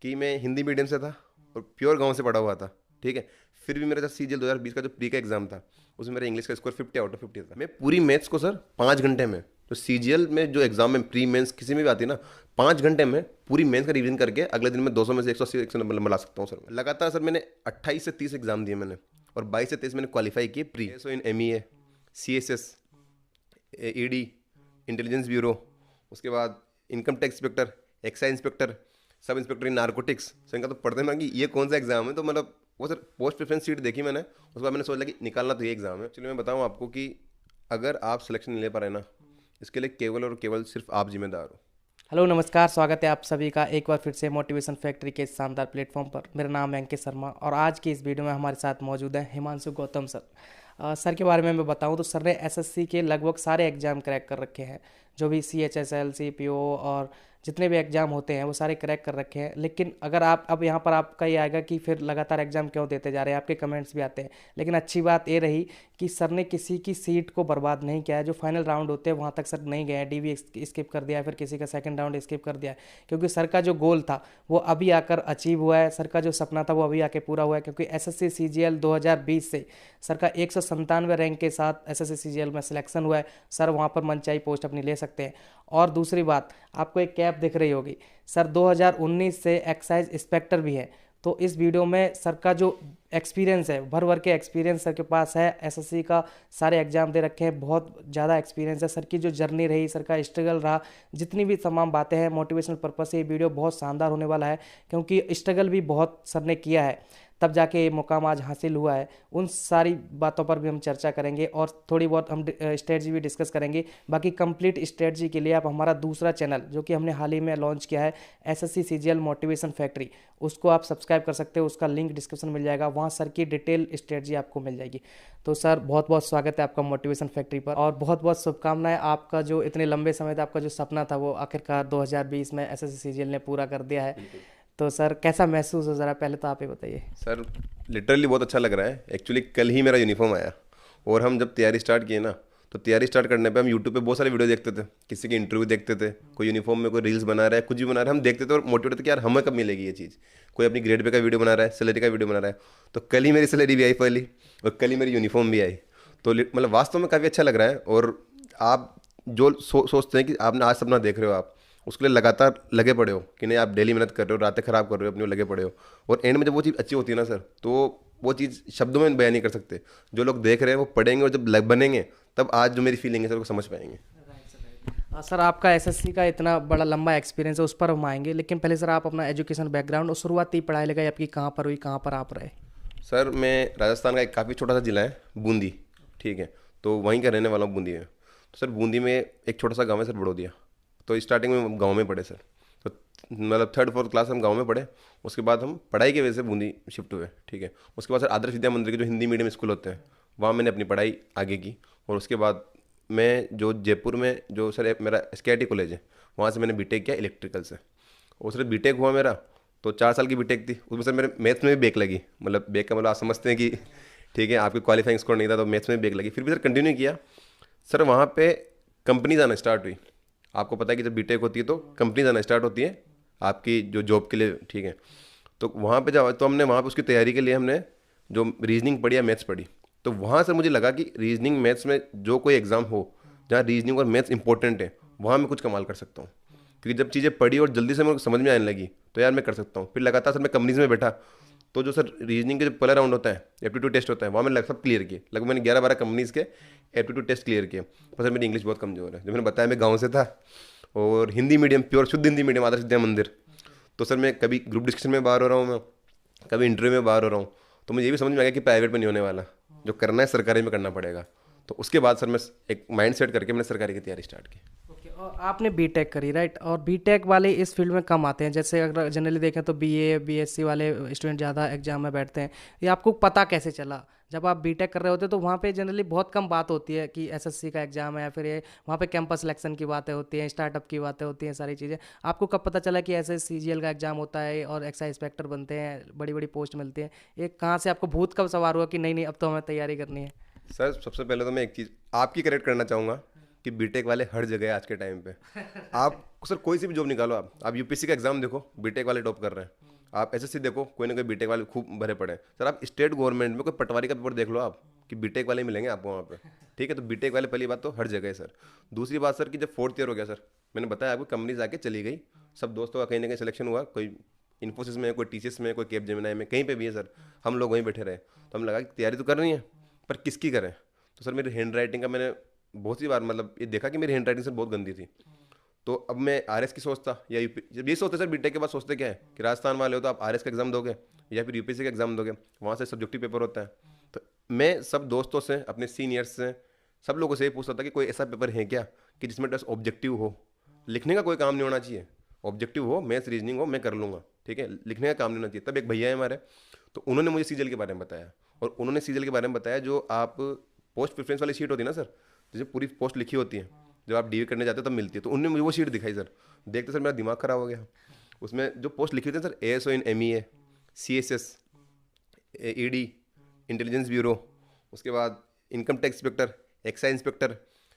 कि मैं हिंदी मीडियम से था और प्योर गांव से पढ़ा हुआ था, ठीक है। फिर भी मेरा जब CGL 2020 का जो प्री का एग्जाम था, उसमें मेरा इंग्लिश का स्कोर 50/50 था। मैं पूरी मैथ्स को सर 5 घंटे में, तो CGL में जो एग्जाम में प्री मेंस किसी में भी आती है ना, 5 घंटे में पूरी मेंस का रिवीजन करके अगले दिन में 200 में से 180 190 नंबर ला सकता हूँ सर। लगातार सर मैंने 28 से 30 एग्जाम दिए मैंने, और 22 से 23 मैंने क्वालिफाई किए pre. So in MEA, CSS, ED, intelligence bureau, उसके बाद income tax inspector, excise inspector, sub inspector in narcotics. Sir इनका तो पढ़ते ना कि ये कौन सा एग्जाम है, तो मतलब वो सर पोस्ट प्रेफरेंस सीट देखी मैंने, उसके बाद मैंने सोचा कि निकालना तो ये एग्जाम है। चलिए मैं बताऊँ आपको कि अगर आप सिलेक्शन नहीं ले पा रहे ना, इसके लिए केवल और केवल सिर्फ आप जिम्मेदार हो। हेलो नमस्कार, स्वागत है आप सभी का एक बार फिर से मोटिवेशन फैक्ट्री के इस शानदार प्लेटफॉर्म पर। मेरा नाम है अंकित शर्मा और आज की इस वीडियो में हमारे साथ मौजूद है हिमांशु गौतम सर। सर के बारे में मैं बताऊं तो सर ने एसएससी के लगभग सारे एग्जाम क्रैक कर रखे हैं। जो भी CHSL, CPO और जितने भी एग्ज़ाम होते हैं वो सारे क्रैक कर रखे हैं। लेकिन अगर आप अब यहाँ पर आपका ये आएगा कि फिर लगातार एग्ज़ाम क्यों देते जा रहे हैं, आपके कमेंट्स भी आते हैं। लेकिन अच्छी बात ये रही कि सर ने किसी की सीट को बर्बाद नहीं किया है। जो फाइनल राउंड होते हैं वहाँ तक सर नहीं गए हैं, DV स्किप कर दिया है, फिर किसी का सेकंड राउंड स्किप कर दिया है। क्योंकि सर का जो गोल था वो अभी आकर अचीव हुआ है, सर का जो सपना था वो अभी आके पूरा हुआ है। क्योंकि SSC CGL 2020 से सर का 197 रैंक के साथ SSC CGL में सिलेक्शन हुआ है। सर वहाँ पर मनचाही पोस्ट अपनी ले सकते हैं। और दूसरी बात, आपको एक कैप दिख रही होगी, सर 2019 से एक्साइज इंस्पेक्टर भी है। तो इस वीडियो में सर का जो एक्सपीरियंस है, भर भर के एक्सपीरियंस सर के पास है। SSC का सारे एग्जाम दे रखे हैं, बहुत ज़्यादा एक्सपीरियंस है। सर की जो जर्नी रही, सर का स्ट्रगल रहा, जितनी भी तमाम बातें हैं, मोटिवेशनल पर्पस से ये वीडियो बहुत शानदार होने वाला है। क्योंकि स्ट्रगल भी बहुत सर ने किया है, तब जाके ये मुकाम आज हासिल हुआ है। उन सारी बातों पर भी हम चर्चा करेंगे और थोड़ी बहुत हम स्ट्रेटजी भी डिस्कस करेंगे। बाकी कंप्लीट स्ट्रेटजी के लिए आप हमारा दूसरा चैनल जो कि हमने हाल ही में लॉन्च किया है, SSC CGL मोटिवेशन फैक्ट्री, उसको आप सब्सक्राइब कर सकते हो। उसका लिंक डिस्क्रिप्शन मिल जाएगा, वहाँ सर की डिटेल स्ट्रेटजी आपको मिल जाएगी। तो सर बहुत बहुत स्वागत है आपका मोटिवेशन फैक्ट्री पर, और बहुत बहुत शुभकामनाएं। आपका जो इतने लंबे समय तक आपका जो सपना था वो आखिरकार 2020 में SSC CGL ने पूरा कर दिया है। तो सर कैसा महसूस हो, ज़रा पहले तो आप ही बताइए। सर लिटरली बहुत अच्छा लग रहा है। एक्चुअली कल ही मेरा यूनिफॉर्म आया, और हम जब तैयारी स्टार्ट किए ना, तो तैयारी स्टार्ट करने पे हम यूट्यूब पे बहुत सारे वीडियो देखते थे, किसी के इंटरव्यू देखते थे, कोई यूनिफॉर्म में कोई रील्स बना रहा है, कुछ भी बना रहा है, हम देखते थे और मोटिवेट थे कि यार हमें कब मिलेगी ये चीज़। कोई अपनी ग्रेड पे का वीडियो बना रहा है, सैलरी का वीडियो बना रहा है। तो कल ही मेरी सैलरी भी आई पहली, और कल ही मेरी यूनिफॉर्म भी आई। तो मतलब वास्तव में काफ़ी अच्छा लग रहा है। और आप जो सोचते हैं कि आपने आज सपना देख रहे हो, आप उसके लिए लगातार लगे पड़े हो कि नहीं, आप डेली मेहनत कर रहे हो, रातें खराब कर रहे हो, अपने लगे पड़े हो, और एंड में जब वो चीज़ अच्छी होती है ना सर, तो वो चीज़ शब्दों में बयान नहीं कर सकते। जो लोग देख रहे हैं वो पढ़ेंगे, और जब बनेंगे तब आज जो मेरी फीलिंग है सर वो समझ पाएंगे। सर आपका SSC का इतना बड़ा लंबा एक्सपीरियंस है, उस पर हम आएंगे। लेकिन पहले सर आप अपना एजुकेशन बैकग्राउंड और शुरुआती पढ़ाई लिखाई आपकी कहाँ पर हुई, कहाँ पर आप रहे। सर मैं राजस्थान का एक काफ़ी छोटा सा ज़िला है बूंदी, ठीक है, तो वहीं का रहने वाला हूँ बूंदी में। तो सर बूंदी में एक छोटा सा गाँव है सर, बड़ोदिया। तो स्टार्टिंग में गाँव में पढ़े सर, तो मतलब 3rd 4th क्लास हम गाँव में पढ़े। उसके बाद हम पढ़ाई की वजह से बूंदी शिफ्ट हुए, ठीक है। उसके बाद सर आदर्श विद्या मंदिर के जो हिंदी मीडियम स्कूल होते हैं, वहाँ मैंने अपनी पढ़ाई आगे की। और उसके बाद मैं जो जयपुर में जो सर मेरा SKIT कॉलेज है, वहाँ से मैंने बीटेक किया इलेक्ट्रिकल से। और सर बीटेक हुआ मेरा, तो 4 साल की बीटेक थी। उसमें सर मेरे मैथ्स में भी बैक लगी, मतलब बैक का मतलब आप समझते हैं कि ठीक है, आपके क्वालिफाइंग स्कोर नहीं था, तो मैथ्स में भी बैक लगी। फिर भी सर कंटिन्यू किया। सर वहाँ पे कंपनीज आना स्टार्ट हुई। आपको पता है कि जब बीटेक होती है तो कंपनीज आना स्टार्ट होती है आपकी जो जॉब के लिए, ठीक है। तो वहाँ पे जाओ, तो हमने वहाँ पे उसकी तैयारी के लिए हमने जो रीजनिंग पढ़ी या मैथ्स पढ़ी। तो वहाँ से मुझे लगा कि रीजनिंग मैथ्स में जो कोई एग्ज़ाम हो जहाँ रीजनिंग और मैथ्स इंपॉर्टेंट है, वहाँ मैं कुछ कमाल कर सकता हूँ। क्योंकि जब चीज़ें पढ़ी और जल्दी से मेरे को समझ में आने लगी, तो यार मैं कर सकता हूँ। फिर लगातार सर मैं कंपनीज में बैठा, तो जो सर रीजनिंग के जो पहला राउंड होता है, एप्टीट्यूड टेस्ट होता है, वहाँ मैंने सब क्लियर किए। लगभग मैंने 11-12 कंपनीज़ के एप्टीट्यूड टेस्ट क्लियर किए। पर सर मेरी इंग्लिश बहुत कमज़ोर है। जो मैंने बताया मैं गाँव से था, और हिंदी मीडियम, प्योर शुद्ध हिंदी मीडियम, आदर्श विद्या मंदिर। तो सर मैं कभी ग्रुप डिस्कशन में बाहर हो रहा हूँ, मैं कभी इंटरव्यू में बाहर हो रहा हूँ। तो मुझे ये भी समझ में आ गया कि प्राइवेट में नहीं होने वाला, जो करना है सरकारी में करना पड़ेगा। तो उसके बाद सर मैं एक माइंड सेट करके मैंने सरकारी की तैयारी स्टार्ट की। ओके, और आपने बीटेक करी, राइट। और बीटेक वाले इस फील्ड में कम आते हैं। जैसे अगर जनरली देखें तो BA BSc वाले स्टूडेंट ज़्यादा एग्जाम में बैठते हैं। ये आपको पता कैसे चला जब आप बीटेक कर रहे होते? तो वहाँ पे जनरली बहुत कम बात होती है कि SSC का एग्जाम है, या फिर ये वहाँ पे कैंपस सिलेक्शन की बातें होती हैं, स्टार्टअप की बातें होती हैं, सारी चीज़ें। आपको कब पता चला कि SSC CGL का एग्जाम होता है और एक्साइज इंस्पेक्टर बनते हैं, बड़ी बड़ी पोस्ट मिलती है? ये कहाँ से आपको भूत कब सवार हुआ कि नहीं नहीं अब तो हमें तैयारी करनी है? सर सबसे पहले तो मैं एक चीज़ आपकी करेक्ट करना चाहूँगा कि बीटेक वाले हर जगह है आज के टाइम पे। आप सर कोई सी भी जॉब निकालो, आप UPSC का एग्जाम देखो, बीटेक वाले टॉप कर रहे हैं। आप एसएससी देखो, कोई ना कोई बीटेक वाले खूब भरे पड़े हैं सर। आप स्टेट गवर्नमेंट में कोई पटवारी का पेपर देख लो आप, कि बीटेक वाले मिलेंगे आपको वहाँ पे। ठीक है, तो बीटेक वाले पहली बात तो हर जगह है सर। दूसरी बात सर कि जब फोर्थ ईयर हो गया सर, मैंने बताया आपको कंपनीज आके चली गई, सब दोस्तों का कहीं ना कहीं सिलेक्शन हुआ, कोई इन्फोसिस में, कोई टीसीएस में, कोई केप जेमिनाई में, कहीं पे भी है सर। हम लोग वहीं बैठे रहे, तो हम लगा कि तैयारी तो कर रही है, पर किसकी करें। तो सर मेरी हैंड राइटिंग का मैंने बहुत सी बार मतलब ये देखा कि मेरी हैंड राइटिंग सर बहुत गंदी थी। तो अब मैं आरएस की सोचता या यूपी, जब ये सोचते सर बीटेक के बाद सोचते क्या है कि राजस्थान वाले हो तो आप आरएस का एग्जाम दोगे या फिर यूपीएससी का एग्जाम दोगे, वहाँ से सब्जेक्टिव पेपर होता है। तो मैं सब दोस्तों से, अपने सीनियर्स से, सब लोगों से ये पूछता था कि कोई ऐसा पेपर है क्या कि जिसमें बस ऑब्जेक्टिव हो, लिखने का कोई काम नहीं होना चाहिए, ऑब्जेक्टिव हो, मैथ्स रीजनिंग हो, मैं कर लूँगा, ठीक है, लिखने का काम नहीं होना चाहिए। तब एक भैया है हमारे, तो उन्होंने मुझे सीजल के बारे में बताया, और उन्होंने सीजल के बारे में बताया जो आप पोस्ट प्रेफरेंस वाली शीट होती है ना सर, जैसे पूरी पोस्ट लिखी होती है, जब आप डीवी करने जाते हो तब मिलती है, तो उन्होंने मुझे वो शीट दिखाई सर। देखते सर मेरा दिमाग खराब हो गया। उसमें जो पोस्ट लिखी होती है sir, ASO in MEA, CSS, ED, intelligence bureau, उसके बाद income tax inspector, excise inspector,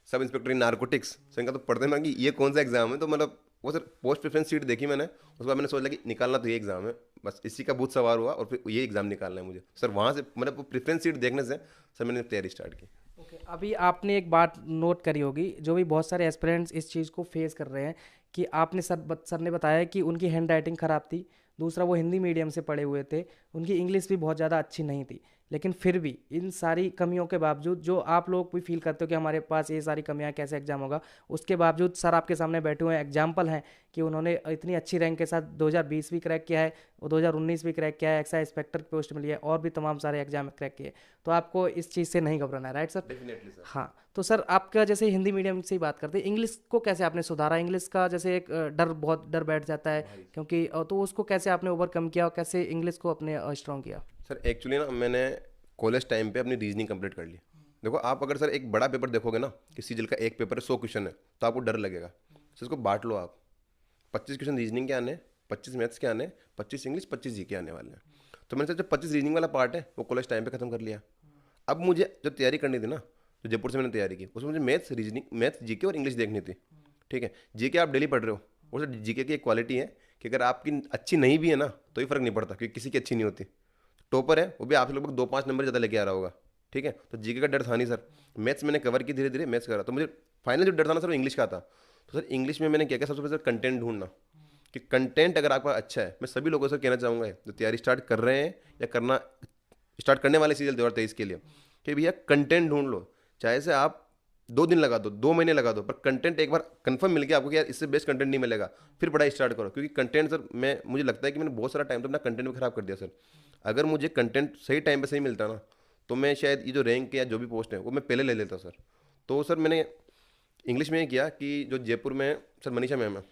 sub inspector in narcotics. Sir इनका तो पढ़ते ना कि ये कौन सा एग्जाम है, तो मतलब वो सर पोस्ट प्रेफरेंस सीट देखी मैंने, उसके बाद मैंने सोचा कि निकालना तो ये एग्जाम है, बस इसी का भूत सवार हुआ और फिर ये एग्जाम निकालना है मुझे सर। वहाँ से मतलब वो प्रेफरेंस सीट देखने से सर मैंने तैयारी स्टार्ट की। ओके, अभी आपने एक बात नोट करी होगी, जो भी बहुत सारे एस्पिरेंट्स इस चीज़ को फेस कर रहे हैं, कि आपने सर ने बताया कि उनकी हैंड राइटिंग ख़राब थी, दूसरा वो हिंदी मीडियम से पढ़े हुए थे, उनकी इंग्लिश भी बहुत ज़्यादा अच्छी नहीं थी, लेकिन फिर भी इन सारी कमियों के बावजूद, जो आप लोग भी फील करते हो कि हमारे पास ये सारी कमियां, कैसे एग्जाम होगा, उसके बावजूद सर आपके सामने बैठे हुए हैं, एग्जाम्पल हैं कि उन्होंने इतनी अच्छी रैंक के साथ 2020 भी क्रैक किया है और 2019 भी क्रैक किया है, एक्साइज इंस्पेक्टर की पोस्ट मिली है और भी तमाम सारे एग्जाम क्रैक किए। तो आपको इस चीज़ से नहीं घबराना है, राइट सर? Definitely sir. हाँ, तो सर आपका जैसे हिंदी मीडियम से ही बात करते हैं, इंग्लिश को कैसे आपने सुधारा? इंग्लिश का जैसे एक बहुत डर बैठ जाता है, क्योंकि तो उसको कैसे आपने ओवरकम किया और कैसे इंग्लिश को अपने स्ट्रॉन्ग किया? सर एक्चुअली ना मैंने कॉलेज टाइम पे अपनी रीजनिंग कंप्लीट कर ली। देखो आप अगर सर एक बड़ा पेपर देखोगे ना, कि सीजल का एक पेपर है 100 क्वेश्चन है, तो आपको डर लगेगा। सर इसको बांट लो आप, 25 क्वेश्चन रीजनिंग के आने, 25 मैथ्स के आने, 25 इंग्लिश, 25 जी के आने वाले हैं। तो मैंने सर जो 25 रीजनिंग वाला पार्ट है वो कॉलेज टाइम पे खत्म कर लिया। अब मुझे जो तैयारी करनी थी ना, जो जयपुर से मैंने तैयारी की, उसमें मुझे मैथ्स रीजनिंग, मैथ्स जीके और इंग्लिश देखनी थी। ठीक है, जीके आप डेली पढ़ रहे हो, और सर जीके की एक क्वालिटी है कि अगर आपकी अच्छी नहीं भी है ना तो ही फर्क नहीं पड़ता, क्योंकि किसी की अच्छी नहीं होती। टॉपर है वो भी आपसे लगभग 2-5 नंबर ज़्यादा लेके आ रहा होगा। ठीक है, तो जीके का डर था नहीं सर। मैथ्स मैंने कवर की, धीरे धीरे मैथ्स करा, तो मुझे फाइनल जो डर था ना सर वो इंग्लिश का था। तो सर इंग्लिश में मैंने क्या किया, सबसे पहले सर कंटेंट ढूंढना, कि कंटेंट अगर आपका अच्छा है, मैं सभी लोगों से कहना चाहूँगा जो तैयारी स्टार्ट कर रहे हैं या करना स्टार्ट करने वाले सीजन 2023 के लिए, कि भैया कंटेंट ढूंढ लो। चाहे से आप 2 दिन लगा दो, 2 महीने लगा दो, पर कंटेंट एक बार कंफर्म मिल गया आपको कि यार इससे बेस्ट कंटेंट नहीं मिलेगा, फिर पढ़ाई स्टार्ट करो। क्योंकि कंटेंट सर मुझे लगता है कि मैंने बहुत सारा टाइम तो अपना कंटेंट में खराब कर दिया सर। अगर मुझे कंटेंट सही टाइम पे सही मिलता ना, तो मैं शायद ये जो रैंक या जो भी पोस्ट है वो मैं पहले ले लेता सर। तो सर मैंने इंग्लिश में ये किया कि जो जयपुर में सर मनीषा मैम है,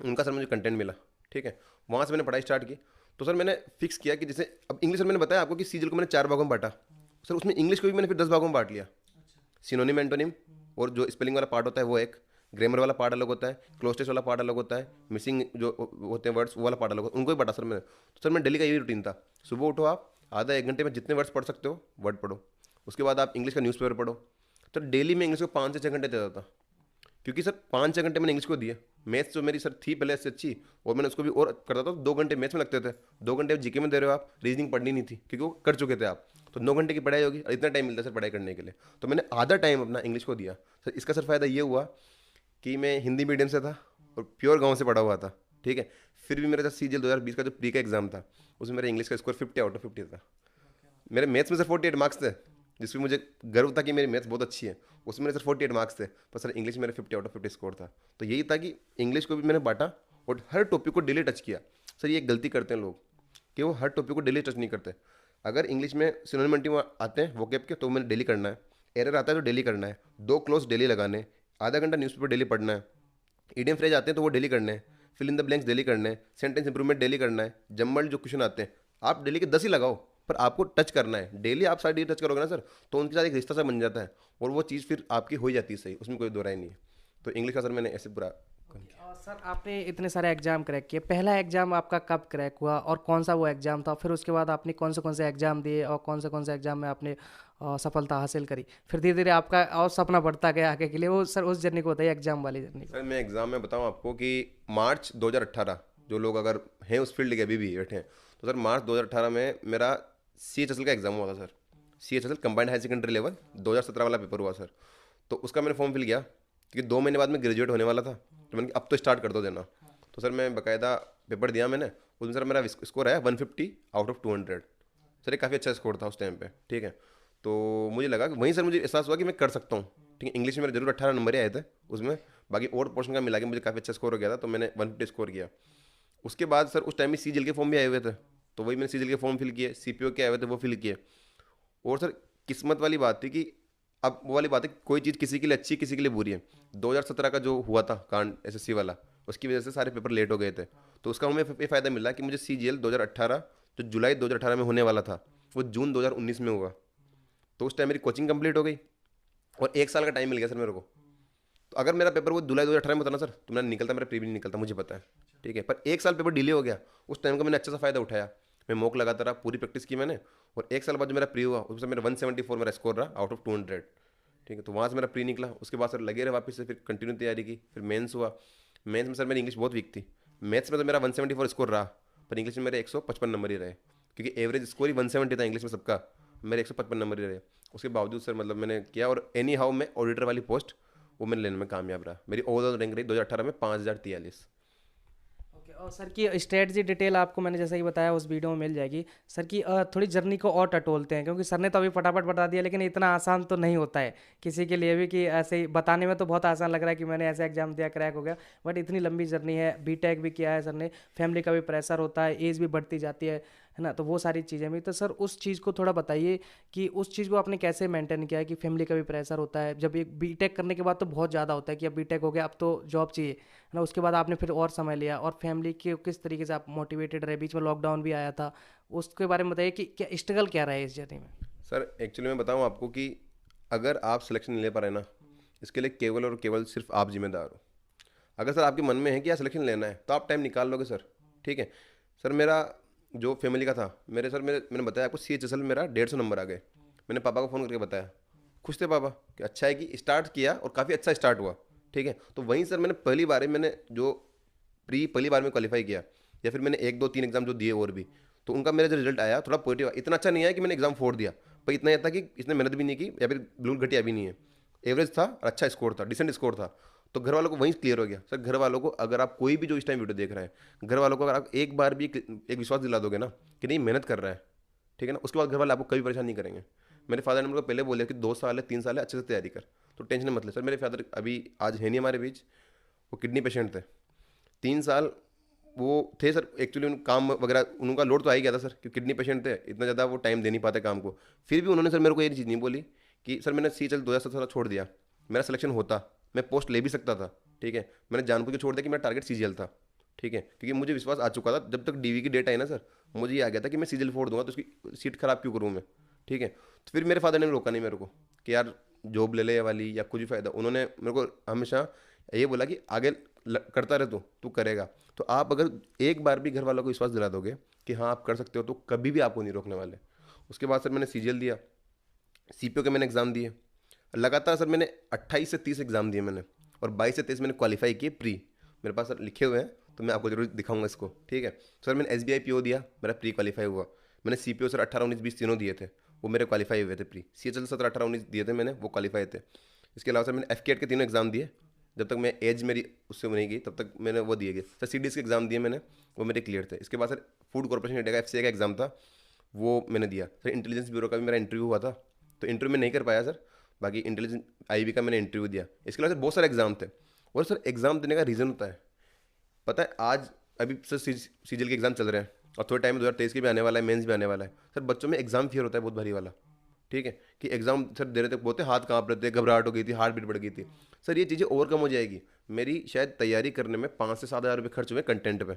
उनका सर मुझे कंटेंट मिला। ठीक है, वहाँ से मैंने पढ़ाई स्टार्ट की। तो सर मैंने फिक्स किया कि जैसे अब इंग्लिश सर मैंने बताया आपको कि सीजल को मैंने 4 भागों में बांटा, सर उसमें इंग्लिश को भी मैंने फिर 10 भागों में बांट लिया। सिनोनिम, एंटोनिम, और जो स्पेलिंग वाला पार्ट होता है वो एक, ग्रामर वाला पार्ट अलग होता है, क्लोज वाला पार्ट अलग होता है, मिसिंग जो होते हैं वर्ड्स वो वाला पार्ट अलग होता है, उनको भी बांटा सर मैंने। तो सर मैं डेली का यही रूटीन था, सुबह उठो आप, आधा 1 घंटे में जितने वर्ड्स पढ़ सकते हो वर्ड पढ़ो, उसके बाद आप इंग्लिश का न्यूज़पेपर पढ़ो। तो डेली मैं इंग्लिश को 5 से 6 घंटे देता था, क्योंकि सर 5-6 घंटे मैंने इंग्लिश को दिए। मैथ्स जो मेरी सर थी पहले से अच्छी, और मैंने उसको भी और करता था, 2 घंटे मैथ्स में लगते थे, 2 घंटे जीके में दे रहे हो आप, रीजनिंग पढ़नी नहीं थी क्योंकि वो कर चुके थे आप। तो 9 घंटे की पढ़ाई होगी और इतना टाइम मिलता है सर पढ़ाई करने के लिए, तो मैंने आधा टाइम अपना इंग्लिश को दिया सर। इसका सर फायदा ये हुआ कि मैं हिंदी मीडियम से था और प्योर गाँव से पढ़ा हुआ था। ठीक है, फिर भी मेरे साथ सीजल 2020 का जो प्री का एग्जाम था, उसमें मेरा इंग्लिश का स्कोर 50/50 था। मेरे मैथ्स में सर 48 मार्क्स थे, जिसमें मुझे गर्व था कि मेरी मैथ्स बहुत अच्छी है, उसमें मेरे सर 48 मार्क्स थे, पर सर इंग्लिश में मेरे 50/50 स्कोर था। तो यही था कि इंग्लिश को भी मैंने बांटा और हर टॉपिक को डेली टच किया। सर ये गलती करते हैं लोग कि वो हर टॉपिक को डेली टच नहीं करते। अगर इंग्लिश में सिनोनिम एंटोनिम आते हैं वोकैब के, तो मैंने डेली करना है। एरर आता है तो डेली करना है, 2 क्लोज डेली लगाने, आधा घंटा न्यूज़पेपर डेली पढ़ना है। ईडियम फ्रेज आते हैं तो वो डेली करने हैं, fill in the blanks daily करने हैं, सेंटेंस इंप्रूवमेंट डेली करना है, जम्बल जो क्वेश्चन आते हैं आप डेली के 10 ही लगाओ, पर आपको टच करना है डेली। आप सारी टच करोगे ना सर, तो उनके साथ एक रिश्ता सा बन जाता है और वो चीज़ फिर आपकी हो जाती है सही, उसमें कोई दो राय नहीं है। तो इंग्लिश का सर मैंने ऐसे पूरा सर आपने इतने सारे एग्जाम क्रैक किए, पहला एग्जाम आपका कब क्रैक हुआ और कौन सा वो एग्जाम था? फिर उसके बाद आपने कौन से एग्जाम दिए और कौन से एग्जाम में आपने सफलता हासिल करी? फिर धीरे धीरे आपका और सपना बढ़ता गया आगे के लिए, वो सर उस जर्नी को बताइए, एग्जाम वाली जर्नी को। सर मैं एग्ज़ाम में बताऊँ आपको कि मार्च 2018 जो लोग अगर हैं उस फील्ड के अभी भी बैठे हैं। तो सर मार्च 2018 में मेरा CHSL का एग्ज़ाम हुआ था sir. CHSL combined high secondary level 2017 वाला पेपर हुआ सर। तो उसका मैंने फॉर्म फिल किया क्योंकि 2 महीने बाद मैं ग्रेजुएट होने वाला था। तो मैंने कहा, अब तो स्टार्ट कर दो देना। तो सर मैं बाकायदा पेपर दिया मैंने। उसमें सर मेरा स्कोर आया 150 आउट ऑफ 200। सर ये काफ़ी अच्छा स्कोर था उस टाइम पे, ठीक है। तो मुझे लगा कि वहीं सर मुझे एहसास हुआ कि मैं कर सकता हूँ, ठीक है। इंग्लिश में मेरे जरूर 18 नंबर ही आए थे उसमें, बाकी और पोर्शन का मिला के मुझे काफ़ी अच्छा स्कोर हो गया था। तो मैंने 150 स्कोर किया। उसके बाद सर उस टाइम में CGL के फॉर्म भी आए हुए थे, तो वही मैंने CGL के फॉर्म फिल किए, CPO के आए हुए थे वो फिल किए। और सर किस्मत वाली बात थी कि अब वो वाली बात है, कोई चीज़ किसी के लिए अच्छी किसी के लिए बुरी है। 2017 का जो हुआ था कांड SSC वाला, उसकी वजह से सारे पेपर लेट हो गए थे। तो उसका हमें ये फ़ायदा मिला कि मुझे CGL 2018 जो जुलाई 2018 में होने वाला था वो जून 2019 में हुआ। तो उस टाइम मेरी कोचिंग कंप्लीट हो गई और 1 साल का टाइम मिल गया सर मेरे को। तो अगर मेरा पेपर वो जुलाई 2018 में होता ना सर, तो मेरा निकलता, मेरा प्री भी नहीं निकलता, मुझे पता है, ठीक है। पर 1 साल पेपर डिले हो गया। उस टाइम का मैंने अच्छा सा फ़ायदा उठाया। मैं मॉक लगाता रहा, पूरी प्रैक्टिस की मैंने। और 1 साल बाद जो मेरा प्री हुआ उसमें मेरा 174 मेरा स्कोर रहा आउट ऑफ 200, ठीक है। तो वहाँ से मेरा प्री निकला। उसके बाद सर लगे रहे वापस से, फिर कंटिन्यू तैयारी की। फिर मेंस हुआ। मेंस में सर मेरी इंग्लिश बहुत वीक थी। मैथ्स में तो मेरा 174 स्कोर रहा, पर इंग्लिश में मेरे 155 नंबर ही रहे, क्योंकि एवरेज स्कोर ही 170 था इंग्लिश में सबका, मेरे 155 नंबर ही रहे। उसके बावजूद सर मतलब मैंने किया, और एनी हाउ मैं ऑडिटर वाली पोस्ट वो मैंने लेने में कामयाब रहा। मेरी ओवरऑल रैंक रही 2018 में 5043। ओके, और सर की स्ट्रेटजी डिटेल आपको मैंने जैसा कि बताया उस वीडियो में मिल जाएगी। सर की थोड़ी जर्नी को और टटोलते हैं, क्योंकि सर ने तो अभी फटाफट बता दिया, लेकिन इतना आसान तो नहीं होता है किसी के लिए भी कि ऐसे ही बताने में तो बहुत आसान लग रहा है कि मैंने ऐसे एग्जाम दिया क्रैक हो गया, बट इतनी लंबी जर्नी है। बीटेक भी किया है सर ने, फैमिली का भी प्रेशर होता है, एज भी बढ़ती जाती है ना, तो वो सारी चीज़ें भी। तो सर उस चीज़ को थोड़ा बताइए कि उस चीज़ को आपने कैसे मेंटेन किया है कि फैमिली का भी प्रेशर होता है। जब एक बीटेक करने के बाद तो बहुत ज़्यादा होता है कि अब बीटेक हो गया, अब तो जॉब चाहिए, है ना। उसके बाद आपने फिर और समय लिया, और फैमिली के किस तरीके से आप मोटिवेटेड रहे। बीच में लॉकडाउन भी आया था, उसके बारे में बताइए कि क्या स्ट्रगल क्या रहा है इस जर्नी में। सर एक्चुअली मैं बताऊं आपको कि अगर आप सिलेक्शन नहीं ले पा रहे ना, इसके लिए केवल और केवल सिर्फ आप जिम्मेदार हो। अगर सर आपके मन में है कि यार सिलेक्शन लेना है तो आप टाइम निकाल लोगे सर, ठीक है। सर मेरा जो फैमिली का था, मैंने बताया आपको, CHSL में मेरा 150 नंबर आ गए। मैंने पापा को फ़ोन करके बताया, खुश थे पापा कि अच्छा है कि स्टार्ट किया और काफ़ी अच्छा स्टार्ट हुआ, ठीक है। तो वहीं सर मैंने पहली बार ही मैंने जो प्री पहली बार में क्वालिफाई किया, या फिर मैंने 1 2 3 एग्जाम जो दिए और भी, तो उनका मेरा जो रिजल्ट आया थोड़ा पॉजिटिव। इतना अच्छा नहीं आया कि मैंने एग्जाम फोड़ दिया, पर इतना यह था कि इसने मेहनत भी नहीं की या फिर बिल्कुल घटिया भी नहीं है, एवरेज था और अच्छा स्कोर था, डिसेंट स्कोर था। तो घर वालों को वहीं क्लियर हो गया। सर घर वालों को, अगर आप कोई भी जो इस टाइम वीडियो देख रहे हैं, घर वालों को अगर आप एक बार भी एक विश्वास दिला दोगे ना कि नहीं मेहनत कर रहा है, ठीक है ना, उसके बाद घर वाले आपको कभी परेशान नहीं करेंगे। मेरे फादर ने मेरे को पहले बोले कि 2 साल है 3 साल है अच्छे से तैयारी कर, तो टेंशन मत ले। सर मेरे फादर अभी आज है नहीं हमारे बीच, वो किडनी पेशेंट थे। 3 साल वो थे सर। एक्चुअली उन काम वगैरह उनका लोड तो आ ही गया था सर, क्योंकि किडनी पेशेंट थे, इतना ज़्यादा वो टाइम दे नहीं पाते काम को। फिर भी उन्होंने सर मेरे को ये चीज़ नहीं बोली कि सर मैंने CHSL 2017 छोड़ दिया, मेरा सिलेक्शन होता, मैं पोस्ट ले भी सकता था, ठीक है। मैंने जानबूझ के छोड़ दिया कि मेरा टारगेट CGL था, ठीक है, क्योंकि मुझे विश्वास आ चुका था। जब तक DV की डेट आई ना सर, मुझे ये आ गया था कि मैं CGL फोड़ दूंगा तो उसकी सीट खराब क्यों करूँ मैं, ठीक है। तो फिर मेरे फादर ने रोका नहीं मेरे को कि यार जॉब ले ले ये वाली या कुछ भी फ़ायदा। उन्होंने मेरे को हमेशा ये बोला कि आगे करता रहे, तू करेगा। तो आप अगर एक बार भी घर वालों को विश्वास दिला दोगे कि हाँ आप कर सकते हो, तो कभी भी आपको नहीं रोकने वाले। उसके बाद सर मैंने CGL दिया, CPO के मैंने एग्ज़ाम दिए लगातार। सर मैंने 28 से 30 एग्ज़ाम दिए मैंने, और 22 से 23 मैंने क्वालिफाई किए प्री। मेरे पास सर लिखे हुए हैं, तो मैं आपको जरूर दिखाऊंगा इसको, ठीक है। सर मैंने SBI PO दिया, मेरा प्री क्वालिफाई हुआ। मैंने CPO सर 18 19 20 तीनों दिए थे, वो मेरे क्वालिफाई हुए थे प्री। CHSL 17 18 19 दिए थे मैंने, वो क्वालिफाई थे। इसके अलावा सर मैंने FCAT के तीनों एग्ज़ाम दिए। जब तक मैं एज मेरी उससे नहीं गई तब तक मैंने वो दिए गए सर। CDS के एग्ज़ाम दिए मैंने, वो मेरे क्लियर थे। इसके बाद सर फूड कॉर्पोरेशन इंडिया का FCI का एग्ज़ाम था, वो मैंने दिया। सर इंटेलिजेंस ब्यूरो का भी मेरा इंटरव्यू हुआ था, तो इंटरव्यू में नहीं कर पाया सर, बाकी इंटेलिजेंस IB का मैंने इंटरव्यू दिया। इसके अलावा सर बहुत सारे एग्ज़ाम थे। और सर एग्ज़ाम देने का रीज़न होता है, पता है, आज अभी सर CGL के एग्ज़ाम चल रहे हैं, और थोड़े टाइम में 2023 के भी आने वाला है, मेंस भी आने वाला है। सर बच्चों में एग्ज़ाम फियर होता है बहुत भारी वाला, ठीक है, कि एग्ज़ाम सर दे रहे थे, बोलते हाथ कांप रहे थे, घबराहट हो गई थी, हार्ट बीट बढ़ गई थी। सर ये चीज़ें ओवरकम हो जाएगी। मेरी शायद तैयारी करने में 5 से 7 हज़ार रुपये खर्च हुए कंटेंट पे,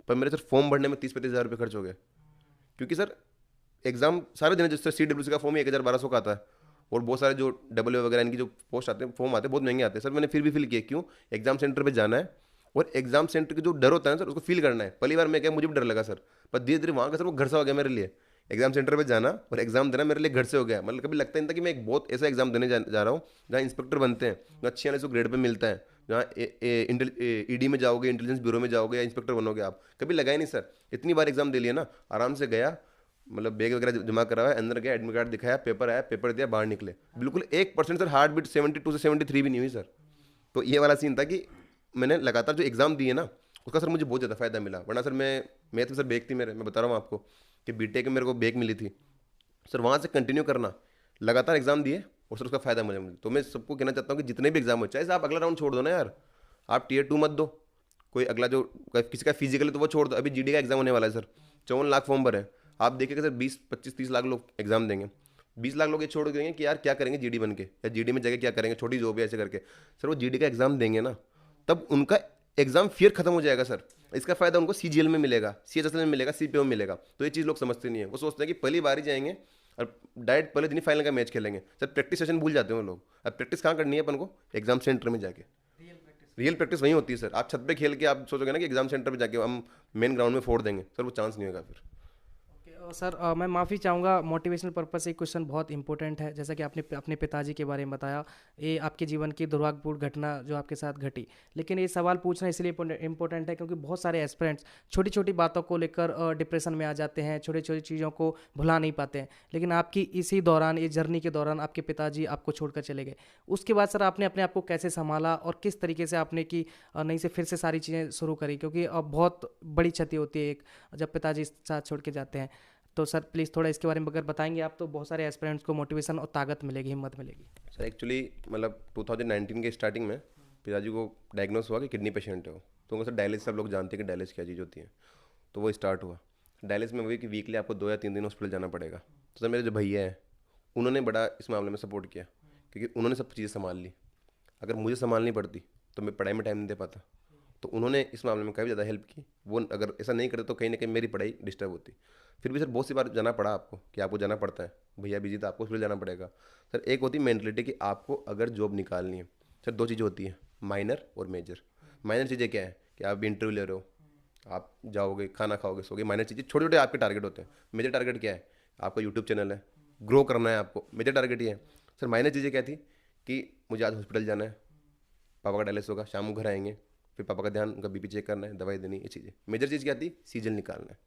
पर मेरे सर फॉर्म भरने में 30 35 हज़ार रुपये खर्च हो गए। क्योंकि सर एग्ज़ाम सारे दिन, जैसे CWC का फॉर्म ही 1,000 1200 का आता है, और बहुत सारे जो WA वगैरह इनकी जो पोस्ट आते हैं, फॉर्म आते हैं, बहुत महंगे आते हैं। सर मैंने फिर भी फिल किया, क्यों, एग्जाम सेंटर पे जाना है, और एग्जाम सेंटर के जो डर होता है ना सर, उसको फील करना है। पहली बार मैं क्या, मुझे भी डर लगा सर, पर धीरे धीरे वहाँ का सर वो घर से हो गया मेरे लिए। एग्जाम सेंटर पे जाना और एग्जाम देना मेरे लिए घर से हो गया। मतलब कभी लगता नहीं था कि मैं एक बहुत ऐसा एग्जाम देने जा रहा हूँ जहाँ इंस्पेक्टर बनते हैं, जो अच्छी वाले ग्रेड पे मिलता है, जहाँ ईडी में जाओगे, इंटेलिजेंस ब्यूरो में जाओगे या इंस्पेक्टर बनोगे, आप कभी लगा ही नहीं सर। इतनी बार एग्जाम दे लिया ना, आराम से गया, मतलब बैग वगैरह जमा करा हुआ है, अंदर गया, एडमिट कार्ड दिखाया, पेपर आया, पेपर दिया, बाहर निकले, बिल्कुल 1% सर हार्ट बीट 72 से 73 भी नहीं हुई सर। तो ये वाला सीन था कि मैंने लगातार जो एग्ज़ाम दिए ना, उसका सर मुझे बहुत ज़्यादा फायदा मिला। वरना सर मैं मैथ में सर बैक थी मेरे, मैं बता रहा हूँ आपको कि बीटेक में मेरे को बैक मिली थी सर। वहाँ से कंटिन्यू करना, लगातार एग्जाम दिए और सर उसका फायदा मुझे मिला। तो मैं सबको कहना चाहता हूँ कि जितने भी एग्जाम हो, चाहे आप अगला राउंड छोड़ दो ना यार, आप टीयर 2 मत दो, कोई अगला जो किसी का फिजिकल है तो वो छोड़ दो। अभी जीडी का एग्जाम होने वाला है सर, 54 लाख फॉर्म भरे हैं। आप देखिएगा सर 20-25-30 लाख लोग एग्जाम देंगे, 20 लाख लोग ये छोड़ देंगे कि यार क्या करेंगे जीडी बन के, या जीडी में जाके क्या करेंगे, छोटी जॉब है ऐसे करके। सर वो जीडी का एग्जाम देंगे ना, तब उनका एग्जाम फियर खत्म हो जाएगा सर। इसका फायदा उनको सीजीएल में मिलेगा, सीएचएसएल में मिलेगा, सीपीओ में मिलेगा। तो ये चीज़ लोग समझते नहीं है, वो सोचते हैं कि पहली बार ही जाएंगे और डायरेक्ट पहले दिन ही फाइनल का मैच खेलेंगे सर। प्रैक्टिस सेशन भूल जाते हैं वो लोग। अब प्रैक्टिस कहाँ करनी है अपन को? एग्जाम सेंटर में जाके। रियल प्रैक्टिस वहीं होती है सर। आप छत पे खेल के आप सोचोगे ना कि एग्जाम सेंटर पे जाके हम मेन ग्राउंड में फोड़ देंगे सर, वो चांस नहीं होगा फिर। सर मैं माफ़ी चाहूँगा, मोटिवेशनल पर्पस से एक क्वेश्चन बहुत इंपॉर्टेंट है। जैसा कि आपने अपने पिताजी के बारे में बताया, ये आपके जीवन की दुर्भाग्यपूर्ण घटना जो आपके साथ घटी, लेकिन ये सवाल पूछना इसलिए इंपॉर्टेंट है क्योंकि बहुत सारे एस्पिरेंट्स छोटी छोटी बातों को लेकर डिप्रेशन में आ जाते हैं, छोटी छोटी चीज़ों को भुला नहीं पाते हैं। लेकिन आपकी इसी दौरान, इस जर्नी के दौरान आपके पिताजी आपको छोड़कर चले गए। उसके बाद सर आपने अपने आप को कैसे संभाला और किस तरीके से आपने की नहीं से फिर से सारी चीज़ें शुरू करी? क्योंकि अब बहुत बड़ी क्षति होती है एक, जब पिताजी साथ छोड़ के जाते हैं। तो सर प्लीज़ थोड़ा इसके बारे में अगर बताएंगे आप, तो बहुत सारे एस्पिरेंट्स को मोटिवेशन और ताकत मिलेगी, हिम्मत मिलेगी। सर एक्चुअली मतलब 2019 के स्टार्टिंग में पिताजी को डायग्नोस हुआ कि किडनी पेशेंट है वो। तो उनको सर डायलिसिस, सब लोग जानते हैं कि डायलिसिस क्या चीज़ होती है। तो वो स्टार्ट हुआ डायलिसिस में, वही कि वीकली आपको 2 या 3 दिन हॉस्पिटल जाना पड़ेगा। तो सर मेरे जो भैया हैं उन्होंने बड़ा इस मामले में सपोर्ट किया, क्योंकि उन्होंने सब चीज़ें संभाल ली। अगर मुझे संभालनी पड़ती तो मैं पढ़ाई में टाइम नहीं दे पाता। तो उन्होंने इस मामले में काफ़ी ज़्यादा हेल्प की। वो अगर ऐसा नहीं करते तो कहीं ना कहीं मेरी पढ़ाई डिस्टर्ब होती। फिर भी सर बहुत सी बार जाना पड़ा आपको, कि आपको जाना पड़ता है, भैया बिजी था, आपको फिर जाना पड़ेगा। सर एक होती है मेंटलिटी कि आपको अगर जॉब निकालनी है, सर 2 चीज़ें होती हैं, माइनर और मेजर। माइनर चीज़ें क्या है कि आप इंटरव्यू ले रहे हो, आप जाओगे, खाना खाओगे, सोगे, माइनर चीज़ें, छोटे छोटे आपके टारगेट होते हैं। मेजर टारगेट क्या है? आपका यूट्यूब चैनल है, ग्रो करना है आपको, मेजर टारगेट ये है। सर माइनर चीज़ें क्या थी कि मुझे आज हॉस्पिटल जाना है, पापा का डायलिसिस होगा, शाम को घर आएंगे, फिर पापा का ध्यान, उनका बीपी चेक करना है, दवाई देनी, ये चीज़ें। मेजर चीज़ क्या थी? सीजन निकालना है।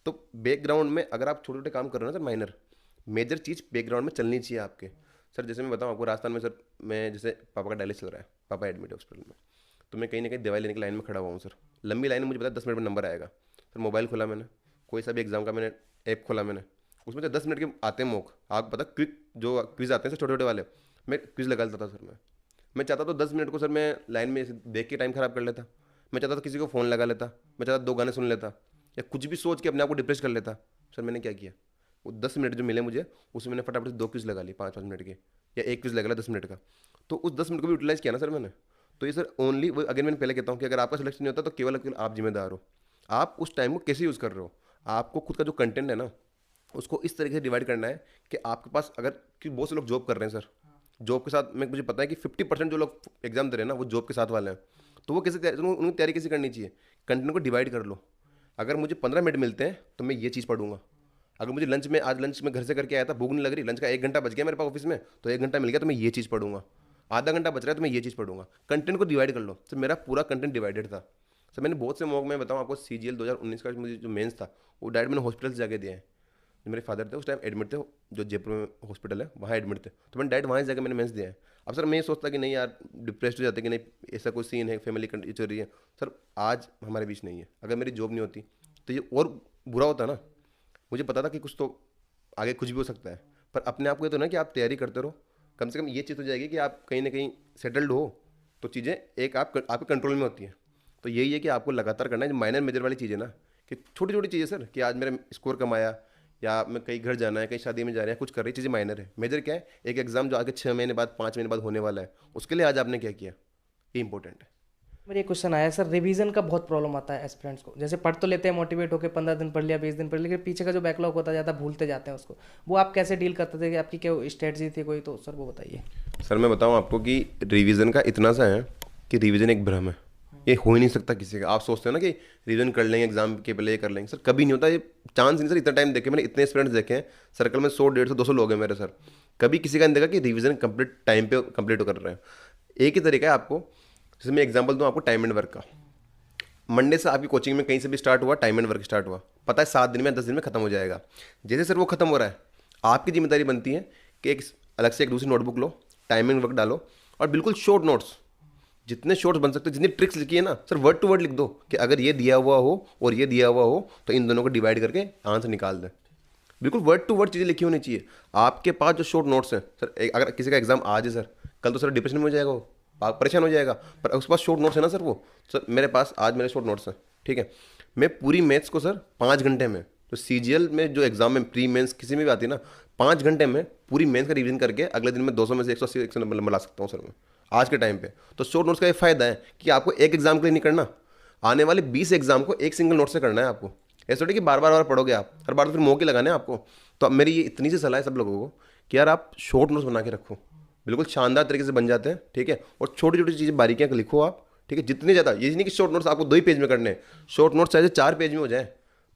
तो बैकग्राउंड में अगर आप छोटे छोटे काम कर रहे हो ना सर, माइनर, मेजर चीज़ बैकग्राउंड में चलनी चाहिए आपके। सर जैसे मैं बताऊँ आपको, राजस्थान में सर मैं जैसे पापा का डायलिसिस चल रहा है, पापा एडमिट है हॉस्पिटल में, तो मैं कहीं ना कहीं दवाई लेने की लाइन में खड़ा हुआ हूँ सर। लंबी लाइन में, मुझे पता है 10 मिनट में नंबर आएगा। सर मोबाइल खोला मैंने, कोई सा भी एग्जाम का मैंने ऐप खोला मैंने, उसमें तो 10 मिनट के आते हैं मौक, आपको पता क्विक जो क्विज आते हैं सर छोटे छोटे वाले, मैं क्विज लगा लेता था सर। मैं चाहता तो 10 मिनट को सर मैं लाइन में देख के टाइम ख़राब कर लेता। मैं चाहता था किसी को फ़ोन लगा लेता, मैं चाहता 2 गाने सुन लेता, या कुछ भी सोच के अपने आप को डिप्रेस कर लेता। सर मैंने क्या किया, वो 10 मिनट जो मिले मुझे, उसमें मैंने फटाफट से 2 क्विज लगा ली 5-5 मिनट के, या एक क्विज लगा लिया 10 मिनट का। तो उस 10 मिनट को भी यूटिलाइज़ किया ना सर मैंने। तो ये सर ओनली वो, अगेन मैंने पहले कहता हूँ कि अगर आपका सिलेक्शन नहीं होता तो केवल केवल आप जिम्मेदार हो। आप उस टाइम को कैसे यूज़ कर रहे हो, आपको खुद का जो कंटेंट है ना, उसको इस तरीके से डिवाइड करना है कि आपके पास, अगर कि बहुत से लोग जॉब कर रहे हैं सर, जॉब के साथ में मुझे पता है कि 50% जो लोग एग्जाम दे रहे हैं ना, वो जॉब के साथ वाले हैं। तो वो कैसे उनकी तैयारी कैसे करनी चाहिए? कंटेंट को डिवाइड कर लो। अगर मुझे 15 मिनट मिलते हैं तो मैं ये चीज़ पढ़ूंगा। अगर मुझे लंच में, आज लंच में घर से करके आया था, भूख नहीं लग रही, लंच का 1 घंटा बच गया मेरे पास ऑफिस में, तो 1 घंटा मिल गया तो मैं ये चीज़ पढ़ूंगा। आधा घंटा बच रहा है तो मैं ये चीज़ पढ़ूंगा। कंटेंट को डिवाइड कर लो। तो मेरा पूरा कंटेंट डिवाइडेड था सर। मैंने बहुत से मौके में बताऊँ आपको, CGL 2019 का मुझे जो मेंस था, वो डायरेक्ट मैंने हॉस्पिटल से जाके दिया है। जो मेरे फादर थे उस टाइम एडमिट थे, जो जयपुर में हॉस्पिटल है वहाँ एडमिट थे, तो मैंने डायरेक्ट वहाँ से जाकर मैंने मेंस दिया है। अब सर मैं ये सोचता कि नहीं यार, डिप्रेस्ड हो जाते कि नहीं ऐसा कोई सीन है, फैमिली चल रही है। सर आज हमारे बीच नहीं है, अगर मेरी जॉब नहीं होती तो ये और बुरा होता ना। मुझे पता था कि कुछ तो आगे कुछ भी हो सकता है, पर अपने आप को ये तो ना कि आप तैयारी करते रहो, कम से कम ये चीज़ हो जाएगी कि आप कहीं ना कहीं सेटल्ड हो, तो चीज़ें एक आपके कंट्रोल में होती हैं। तो यही है कि आपको लगातार करना है। जो माइनर मेजर वाली चीज़ें ना, कि छोटी छोटी चीज़ें सर, कि आज मेरा स्कोर कम आया, या मैं कहीं घर जाना है, कहीं शादी में जा रहे हैं, कुछ कर रही चीज़ें माइनर है। मेजर क्या है? एक एग्जाम जो आगे 6 महीने बाद, 5 महीने बाद होने वाला है, उसके लिए आज आपने क्या किया, ये इंपॉर्टेंट है। मेरे क्वेश्चन आया सर, रिवीजन का बहुत प्रॉब्लम आता है एस्पिरेंट्स को। जैसे पढ़ तो लेते हैं मोटिवेट होकर, 15 दिन पढ़ लिया, 20 दिन पढ़ लिया, लेकिन पीछे का जो बैकलॉग होता जाता है भूलते जाते हैं उसको। वो आप कैसे डील करते थे? कि आपकी क्या स्ट्रेटजी थी कोई? तो सर वो बताइए। सर मैं बताऊं आपको कि रिवीजन का इतना सा है कि रिवीजन एक भ्रम है, ये हो ही नहीं सकता किसी का। आप सोचते हो ना कि रिवीजन कर लेंगे, एग्जाम के पहले ये कर लेंगे, सर कभी नहीं होता, ये चांस नहीं सर। इतना टाइम देखे मैंने, इतने स्टूडेंट्स देखे हैं सर्कल में, 100, 150, 200 लोग हैं मेरे सर, कभी किसी का नहीं देखा कि रिवीजन कंप्लीट टाइम पे कंप्लीट कर रहे हैं। एक ही तरीका है आपको, जैसे मैं एग्जांपल दूं आपको टाइम एंड वर्क का। मंडे से आपकी कोचिंग में कहीं से भी स्टार्ट हुआ, टाइम एंड वर्क स्टार्ट हुआ, पता है 7 दिन में 10 दिन में खत्म हो जाएगा। जैसे सर वो खत्म हो रहा है, आपकी जिम्मेदारी बनती है कि एक अलग से एक दूसरी notebook low, time and work डालो और बिल्कुल शॉर्ट नोट्स, जितने शॉर्ट्स बन सकते हो, जितनी ट्रिक्स लिखी है ना सर, वर्ड टू वर्ड लिख दो कि अगर ये दिया हुआ हो और ये दिया हुआ हो तो इन दोनों को डिवाइड करके आंसर निकाल दें। बिल्कुल वर्ड टू वर्ड चीज़ें लिखी होनी चाहिए। आपके पास जो शॉर्ट नोट्स हैं सर, अगर किसी का एग्जाम आज है सर, कल तो सर डिप्रेशन में हो जाएगा वो, आप परेशान हो जाएगा, पर उसके पास शॉर्ट नोट्स है ना सर, वो सर मेरे पास आज मेरे शॉर्ट नोट्स हैं, ठीक है। मैं पूरी मैथ्स को सर 5 घंटे में, तो सीजीएल में जो एग्जाम में प्री मेंस किसी में भी आती है ना, 5 घंटे में पूरी मेंस का रिवीजन करके अगले दिन में 200 में से 180 100 नंबर ला सकता हूँ सर मैं आज के टाइम पे। तो शॉर्ट नोट्स का ये फायदा है कि आपको एक एग्जाम के लिए नहीं करना, आने वाले 20 एग्जाम को एक सिंगल नोट से करना है आपको। ऐसा नहीं कि बार बार पढ़ोगे आप, हर बार तो फिर मौके लगाने हैं आपको। तो अब मेरी ये इतनी सी सलाह है सब लोगों को कि यार आप शॉर्ट नोट्स बना के रखो, बिल्कुल शानदार तरीके से बन जाते हैं, ठीक है। और छोटी छोटी चीज़ें बारीकियाँ लिखो आप, ठीक है, जितनी ज़्यादा, ये नहीं कि शॉर्ट नोट्स आपको 2 ही पेज में करने हैं, शॉर्ट नोट्स चाहे 4 पेज में हो जाए,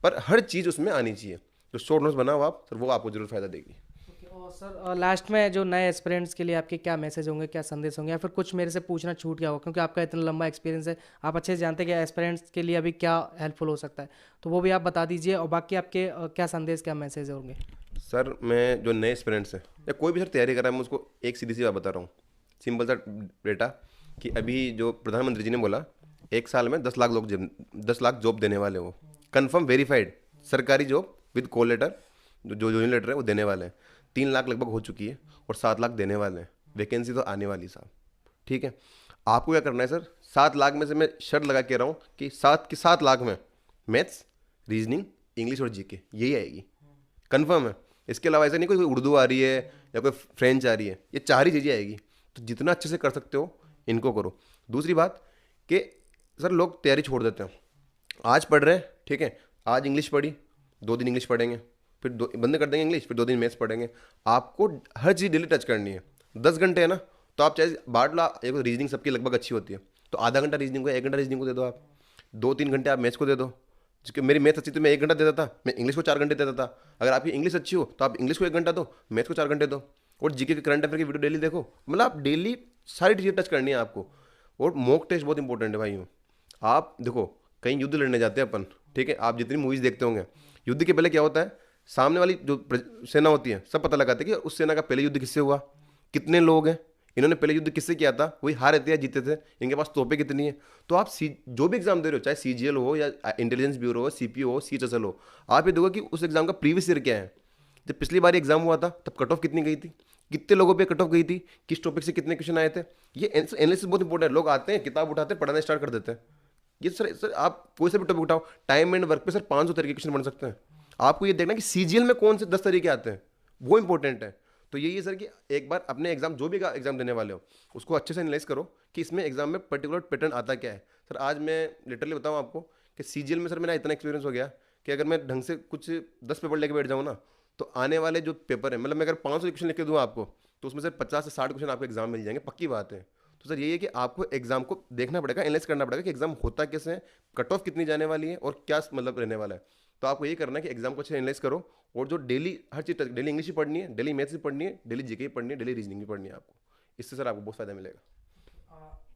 पर हर चीज़ उसमें आनी चाहिए। जो शॉर्ट नोट्स बनाओ आप सर, वो आपको जरूर फायदा देगी। और सर लास्ट में जो नए एस्पिरेंट्स के लिए आपके क्या मैसेज होंगे, क्या संदेश होंगे, या फिर कुछ मेरे से पूछना छूट गया होगा, क्योंकि आपका इतना लंबा एक्सपीरियंस है, आप अच्छे से जानते हैं कि एस्पिरेंट्स के लिए अभी क्या हेल्पफुल हो सकता है, तो वो भी आप बता दीजिए। और बाकी आपके क्या संदेश, क्या मैसेज होंगे? सर मैं जो नए एस्पिरेंट्स हैं या कोई भी सर तैयारी कर रहा है, मैं उसको एक सीधी सी बात बता रहा हूँ, सिंपल सा डेटा, कि अभी जो प्रधानमंत्री जी ने बोला 1 साल में 10 लाख जॉब देने वाले, वो कंफर्म वेरीफाइड सरकारी जॉब विद कॉल लेटर, जो जॉइनिंग लेटर है वो देने वाले हैं। 3 लाख लगभग हो चुकी है और 7 लाख देने वाले हैं। वैकेंसी तो आने वाली साहब, ठीक है। आपको क्या करना है सर, 7 लाख में से मैं शर्त लगा के रहा हूँ कि 7 लाख में मैथ्स, रीजनिंग, इंग्लिश और जीके यही आएगी, कंफर्म है। इसके अलावा ऐसा नहीं कोई उर्दू आ रही है या कोई फ्रेंच आ रही है, ये 4 ही चीज़ें आएगी। तो जितना अच्छे से कर सकते हो इनको करो। दूसरी बात कि सर लोग तैयारी छोड़ देते हैं, आज पढ़ रहे हैं, ठीक है, आज इंग्लिश पढ़ी, 2 दिन इंग्लिश पढ़ेंगे, फिर बंद कर देंगे इंग्लिश, फिर 2 दिन मैथ्स पढ़ेंगे। आपको हर चीज़ डेली टच करनी है। 10 घंटे है ना, तो आप चाहे बांट लो, एक रीजनिंग सबकी लगभग अच्छी होती है, तो आधा घंटा रीजनिंग को, 1 घंटा रीजनिंग को दे दो आप, 2-3 घंटे आप मैथ्स को दे दो। जिसके मेरी मैथ्स अच्छी तो मैं 1 घंटा देता था, मैं इंग्लिश को 4 घंटे देता था। अगर आपकी इंग्लिश अच्छी हो तो आप इंग्लिश को 1 घंटा दो, मैथ्स को 4 घंटे दो, और जीके के करंट अफेयर की वीडियो डेली देखो। मतलब आप डेली सारी चीज़ें टच करनी है आपको। और मॉक टेस्ट बहुत इंपॉर्टेंट है भाई। आप देखो कहीं युद्ध लड़ने जाते हैं अपन, ठीक है, आप जितनी मूवीज़ देखते होंगे, युद्ध के पहले क्या होता है, सामने वाली जो सेना होती है सब पता लगाते हैं कि उस सेना का पहले युद्ध किससे हुआ, कितने लोग हैं, इन्होंने पहले युद्ध किससे किया था, वही हारे थे या जीते थे, इनके पास तोपें कितनी है। तो आप जो भी एग्जाम दे रहे हो, चाहे सीजीएल हो या इंटेलिजेंस ब्यूरो हो, सीपीओ हो, सीएचएसएल हो, आप ये देखो कि उस एग्जाम का प्रीवियस ईयर क्या है। जब पिछली बार एग्जाम हुआ था तब कट ऑफ कितनी गई थी, कितने लोगों पे कट ऑफ गई थी, किस टॉपिक से कितने क्वेश्चन आए थे। ये एनालिसिस बहुत इंपॉर्टेंट है। लोग आते हैं, किताब उठाते हैं, पढ़ाना स्टार्ट कर देते हैं। ये सर आप कोई से भी टॉपिक उठाओ, टाइम एंड वर्क पे सर 500 तरह के क्वेश्चन बन सकते हैं। आपको ये देखना कि सीजीएल में कौन से 10 तरीके आते हैं, वो इंपॉर्टेंट है। तो यही है सर कि एक बार अपने एग्जाम, जो भी एग्जाम देने वाले हो, उसको अच्छे से एनालाइज करो कि इसमें एग्जाम में पर्टिकुलर पैटर्न आता क्या है। सर आज मैं लिटरली बताऊँ आपको कि सीजीएल में सर मेरा इतना एक्सपीरियंस हो गया कि अगर मैं ढंग से कुछ 10 पेपर लेके बैठ जाऊँ ना, तो आने वाले जो पेपर है, मतलब मैं अगर 500 क्वेश्चन लिख के दूँ आपको, तो उसमें से 50 से 60 क्वेश्चन आपको एग्जाम मिल जाएंगे, पक्की बात है। तो सर यही है कि आपको एग्जाम को देखना पड़ेगा, एनालाइज करना पड़ेगा कि एग्जाम होता कैसे है, कट ऑफ कितनी जाने वाली है और क्या मतलब रहने वाला है। तो आपको यही करना है कि एग्जाम को अच्छे एनालाइज करो, और जो डेली हर चीज़, डेली इंग्लिश भी पढ़नी है, डेली मैथ्स भी पढ़नी है, डेली जीके भी पढ़नी है, डेली रीजनिंग भी पढ़नी है आपको। इससे सर आपको बहुत फायदा मिलेगा।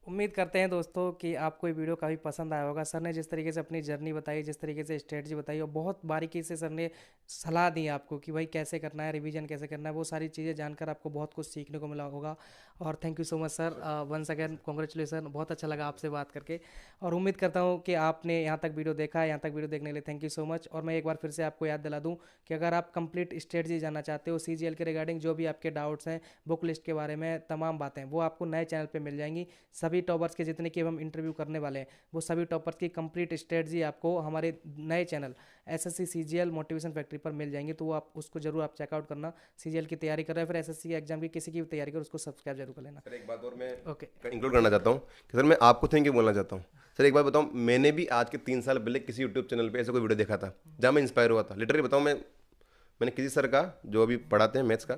उम्मीद करते हैं दोस्तों कि आपको ये वीडियो काफ़ी पसंद आया होगा। सर ने जिस तरीके से अपनी जर्नी बताई, जिस तरीके से स्ट्रेटजी बताई, और बहुत बारीकी से सर ने सलाह दी आपको कि भाई कैसे करना है, रिवीजन कैसे करना है, वो सारी चीज़ें जानकर आपको बहुत कुछ सीखने को मिला होगा। और thank you so much sir, once again congratulation, बहुत अच्छा लगा आपसे बात करके। और उम्मीद करता हूँ कि आपने यहाँ तक वीडियो देखा है, यहाँ तक वीडियो देखने के लिए थैंक यू सो मच। और मैं एक बार फिर से आपको याद दिला दूँ कि अगर आप कंप्लीट स्ट्रेटजी जानना चाहते हो सीजीएल के रिगार्डिंग, जो भी आपके डाउट्स हैं, बुक लिस्ट के बारे में तमाम बातें, वो आपको नए चैनल पर मिल जाएंगी। सभी टॉपर्स के जितने कि हम इंटरव्यू करने वाले हैं, वो सभी टॉपर्स की कंप्लीट स्ट्रेटजी आपको हमारे नए channel SSC CGL motivation factory पर मिल जाएंगी। तो वो आप उसको जरूर आप चेकआउट करना। सीजीएल की तैयारी कर रहे हैं, फिर एसएससी एग्जाम की किसी की भी तैयारी कर, उसको सब्सक्राइब जरूर कर लेना। सर एक बात और मैं ओके, इंक्लूड करना चाहता हूँ कि सर मैं आपको थैंक यू बोलना चाहता हूँ। सर एक बात बताऊँ, मैंने भी आज के 3 साल पहले किसी यूट्यूब चैनल पे ऐसा कोई वीडियो देखा था जहाँ मैं इंस्पायर हुआ था। लिटरली बताऊँ, मैंने किसी सर का, जो अभी पढ़ाते हैं मैथ्स का,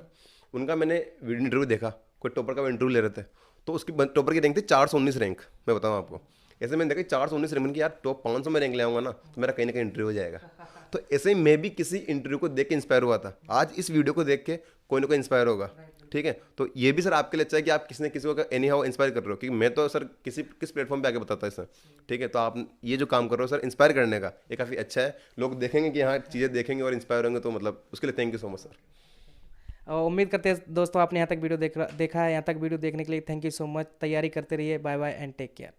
उनका मैंने इंटरव्यू देखा, कोई टॉपर का इंटरव्यू ले रहे थे, तो उसकी टॉपर की रैंक थी 419 रैंक। मैं बताऊँ आपको, ऐसे मैंने देखा 419 रैंक की, यार टॉप 500 में रैंक ले आऊँगा ना तो मेरा कहीं ना कहीं इंटरव्यू हो जाएगा। तो ऐसे ही मैं भी किसी इंटरव्यू को देख के इंस्पायर हुआ था। आज इस वीडियो को देख के कोई ना कोई इंस्पायर होगा। ठीक है, तो ये भी सर आपके लिए अच्छा है कि आप किसी न किसी को एनी हाउ इंस्पायर कर रहे हो, क्योंकि मैं तो सर किस प्लेटफॉर्म पे आके बताता है सर। ठीक है, तो आप ये जो काम कर रहे हो सर इंस्पायर करने का, ये काफ़ी अच्छा है। लोग देखेंगे कि हाँ चीज़ें देखेंगे और इंस्पायर होंगे, तो मतलब उसके लिए thank you so much sir. उम्मीद करते हैं दोस्तों आपने यहाँ तक वीडियो देखा है। यहाँ तक वीडियो देखने के लिए थैंक यू सो मच। तैयारी करते रहिए। Bye bye and take care.